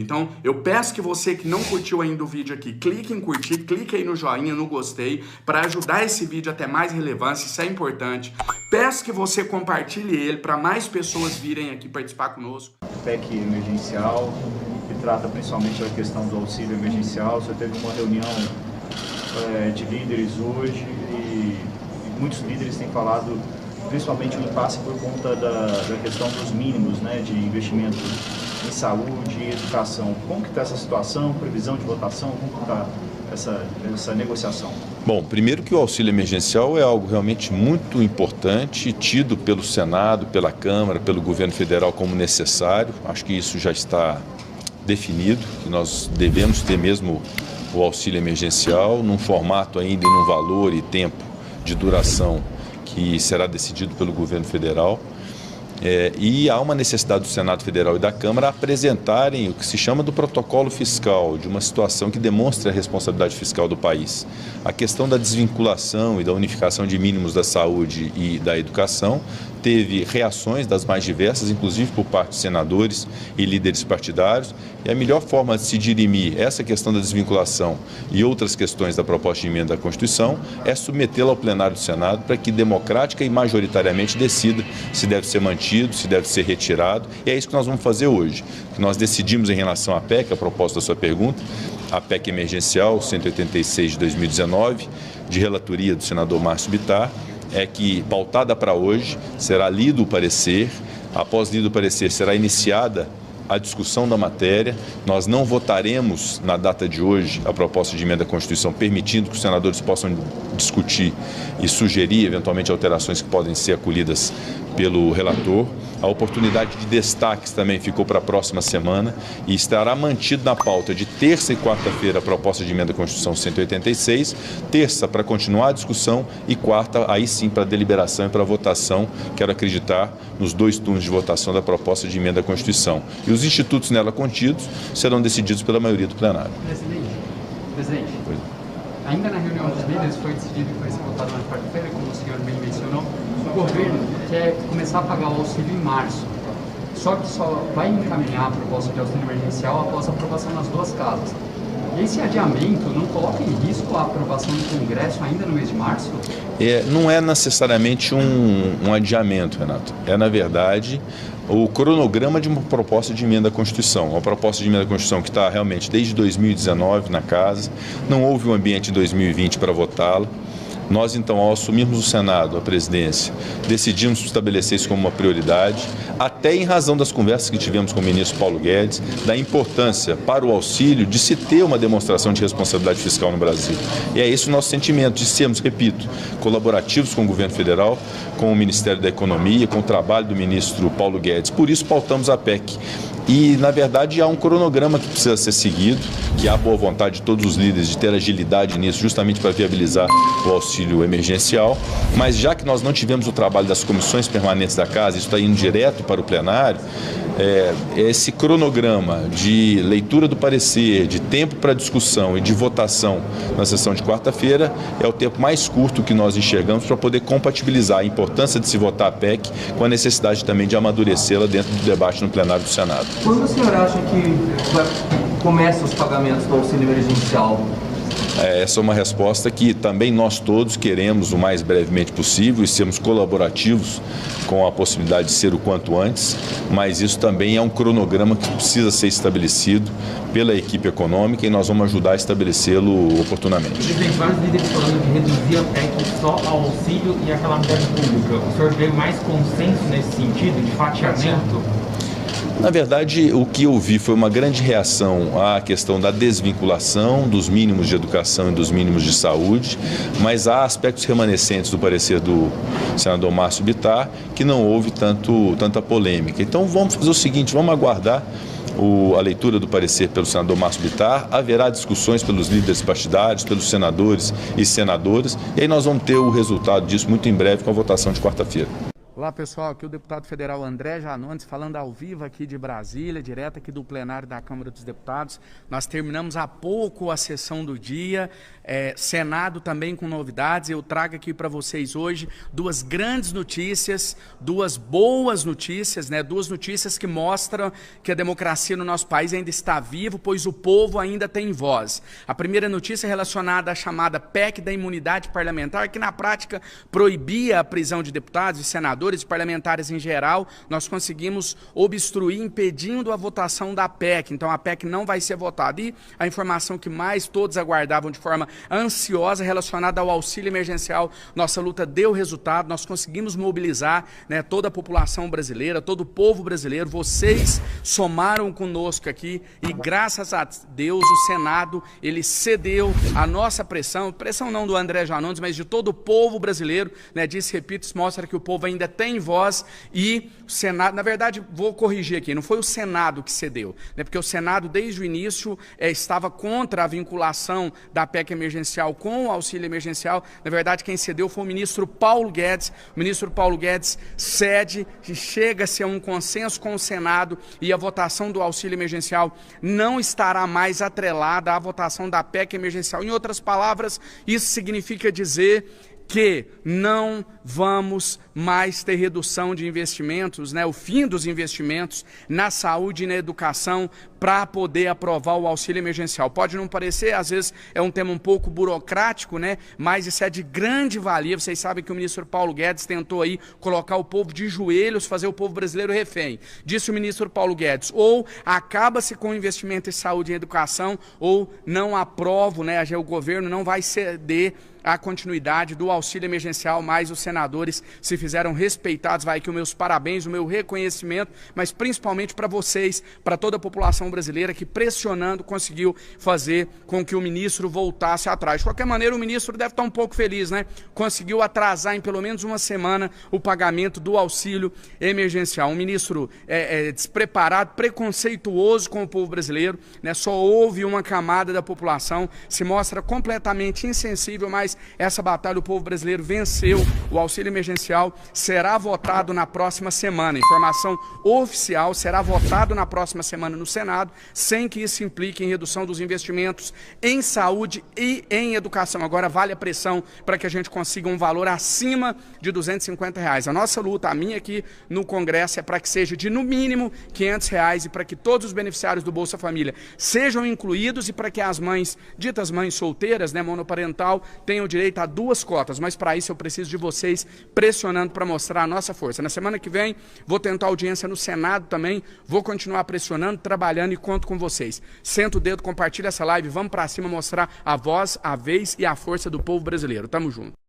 Então, eu peço que você que não curtiu ainda o vídeo aqui, clique em curtir, clique aí no joinha, no gostei, para ajudar esse vídeo a ter mais relevância, isso é importante. Peço que você compartilhe ele para mais pessoas virem aqui participar conosco. PEC emergencial, que trata principalmente da questão do auxílio emergencial. Você teve uma reunião de líderes hoje e muitos líderes têm falado principalmente o impasse por conta da questão dos mínimos, né, de investimento em saúde e educação. Como que está essa situação, previsão de votação, como está essa negociação? Bom, primeiro que o auxílio emergencial é algo realmente muito importante, tido pelo Senado, pela Câmara, pelo governo federal como necessário. Acho que isso já está definido, que nós devemos ter mesmo o auxílio emergencial num formato ainda e num valor e tempo de duração que será decidido pelo governo federal. E há uma necessidade do Senado Federal e da Câmara apresentarem o que se chama do protocolo fiscal, de uma situação que demonstre a responsabilidade fiscal do país. A questão da desvinculação e da unificação de mínimos da saúde e da educação teve reações das mais diversas, inclusive por parte de senadores e líderes partidários, e a melhor forma de se dirimir essa questão da desvinculação e outras questões da proposta de emenda à Constituição é submetê-la ao plenário do Senado para que democrática e majoritariamente decida se deve ser mantido, se deve ser retirado, e é isso que nós vamos fazer hoje. Que nós decidimos em relação à PEC, a propósito da sua pergunta, a PEC emergencial 186 de 2019, de relatoria do senador Márcio Bittar, é que, pautada para hoje, será lido o parecer. Após lido o parecer, será iniciada a discussão da matéria. Nós não votaremos na data de hoje a proposta de emenda à Constituição, permitindo que os senadores possam discutir e sugerir eventualmente alterações que podem ser acolhidas pelo relator. A oportunidade de destaques também ficou para a próxima semana e estará mantido na pauta de terça e quarta-feira a proposta de emenda à Constituição 186, terça para continuar a discussão e quarta aí sim para a deliberação e para a votação, quero acreditar, nos 2 turnos de votação da proposta de emenda à Constituição. E os institutos nela contidos serão decididos pela maioria do plenário. Presidente, ainda na reunião dos líderes foi decidido que vai ser votado na quarta-feira, como o senhor bem mencionou, o governo quer começar a pagar o auxílio em março, só que só vai encaminhar a proposta de auxílio emergencial após a aprovação nas 2 casas. E esse adiamento não coloca em risco a aprovação do Congresso ainda no mês de março? Não é necessariamente um adiamento, Renato. É, na verdade, o cronograma de uma proposta de emenda à Constituição. Uma proposta de emenda à Constituição que está realmente desde 2019 na casa, não houve um ambiente em 2020 para votá-la. Nós, então, ao assumirmos o Senado, a presidência, decidimos estabelecer isso como uma prioridade, até em razão das conversas que tivemos com o ministro Paulo Guedes, da importância para o auxílio de se ter uma demonstração de responsabilidade fiscal no Brasil. E é esse o nosso sentimento, de sermos, repito, colaborativos com o governo federal, com o Ministério da Economia, com o trabalho do ministro Paulo Guedes. Por isso, pautamos a PEC. E, na verdade, há um cronograma que precisa ser seguido, que há boa vontade de todos os líderes de ter agilidade nisso, justamente para viabilizar o auxílio emergencial. Mas já que nós não tivemos o trabalho das comissões permanentes da Casa, isso está indo direto para o plenário, esse cronograma de leitura do parecer, de tempo para discussão e de votação na sessão de quarta-feira é o tempo mais curto que nós enxergamos para poder compatibilizar a importância de se votar a PEC com a necessidade também de amadurecê-la dentro do debate no plenário do Senado. Quando o senhor acha que começam os pagamentos do auxílio emergencial? Essa é uma resposta que também nós todos queremos o mais brevemente possível e sermos colaborativos com a possibilidade de ser o quanto antes, mas isso também é um cronograma que precisa ser estabelecido pela equipe econômica e nós vamos ajudar a estabelecê-lo oportunamente. Presidente, vários líderes falando de reduzir a PEC só ao auxílio e à calamidade pública. O senhor vê mais consenso nesse sentido, de fatiamento? Na verdade, o que eu vi foi uma grande reação à questão da desvinculação dos mínimos de educação e dos mínimos de saúde, mas há aspectos remanescentes do parecer do senador Márcio Bittar que não houve tanta polêmica. Então vamos fazer o seguinte, vamos aguardar a leitura do parecer pelo senador Márcio Bittar, haverá discussões pelos líderes partidários, pelos senadores e senadoras, e aí nós vamos ter o resultado disso muito em breve com a votação de quarta-feira. Olá pessoal, aqui o deputado federal André Janones falando ao vivo aqui de Brasília, direto aqui do plenário da Câmara dos Deputados. Nós terminamos há pouco a sessão do dia, Senado também com novidades. Eu trago aqui para vocês hoje duas grandes notícias, duas boas notícias, né? Duas notícias que mostram que a democracia no nosso país ainda está viva, pois o povo ainda tem voz. A primeira notícia é relacionada à chamada PEC da imunidade parlamentar, que na prática proibia a prisão de deputados e senadores e parlamentares em geral. Nós conseguimos obstruir, impedindo a votação da PEC. Então a PEC não vai ser votada. E a informação que mais todos aguardavam de forma ansiosa relacionada ao auxílio emergencial, nossa luta deu resultado. Nós conseguimos mobilizar, né, toda a população brasileira, todo o povo brasileiro. Vocês somaram conosco aqui e graças a Deus o Senado ele cedeu a nossa pressão não do André Janones, mas de todo o povo brasileiro, né? Disse, repito, isso mostra que o povo ainda tem voz e o Senado, na verdade, vou corrigir aqui, não foi o Senado que cedeu, né? Porque o Senado, desde o início, estava contra a vinculação da PEC emergencial com o auxílio emergencial. Na verdade, quem cedeu foi o ministro Paulo Guedes. O ministro Paulo Guedes cede, chega-se a um consenso com o Senado e a votação do auxílio emergencial não estará mais atrelada à votação da PEC emergencial. Em outras palavras, isso significa dizer que não vamos mais ter redução de investimentos, né, o fim dos investimentos na saúde e na educação para poder aprovar o auxílio emergencial. Pode não parecer, às vezes é um tema um pouco burocrático, né, mas isso é de grande valia. Vocês sabem que o ministro Paulo Guedes tentou aí colocar o povo de joelhos, fazer o povo brasileiro refém. Disse o ministro Paulo Guedes, ou acaba-se com o investimento em saúde e educação, ou não aprovo, né, o governo não vai ceder a continuidade do auxílio emergencial, mas os senadores se fizeram respeitados. Vai aqui os meus parabéns, o meu reconhecimento, mas principalmente para vocês, para toda a população brasileira que pressionando conseguiu fazer com que o ministro voltasse atrás. De qualquer maneira, o ministro deve estar um pouco feliz, né? Conseguiu atrasar em pelo menos uma semana o pagamento do auxílio emergencial. Um ministro despreparado, preconceituoso com o povo brasileiro, né? Só houve uma camada da população, se mostra completamente insensível, mas essa batalha o povo brasileiro venceu. O auxílio emergencial será votado na próxima semana. Informação oficial, será votado na próxima semana no Senado, sem que isso implique em redução dos investimentos em saúde e em educação. Agora vale a pressão para que a gente consiga um valor acima de R$250. A nossa luta, a minha aqui no Congresso, é para que seja de no mínimo R$500 e para que todos os beneficiários do Bolsa Família sejam incluídos e para que as mães, ditas mães solteiras, né, monoparental, tenham direito a 2 cotas, mas para isso eu preciso de vocês pressionando para mostrar a nossa força. Na semana que vem vou tentar audiência no Senado também, vou continuar pressionando, trabalhando e conto com vocês. Senta o dedo, compartilha essa live, vamos para cima mostrar a voz, a vez e a força do povo brasileiro. Tamo junto.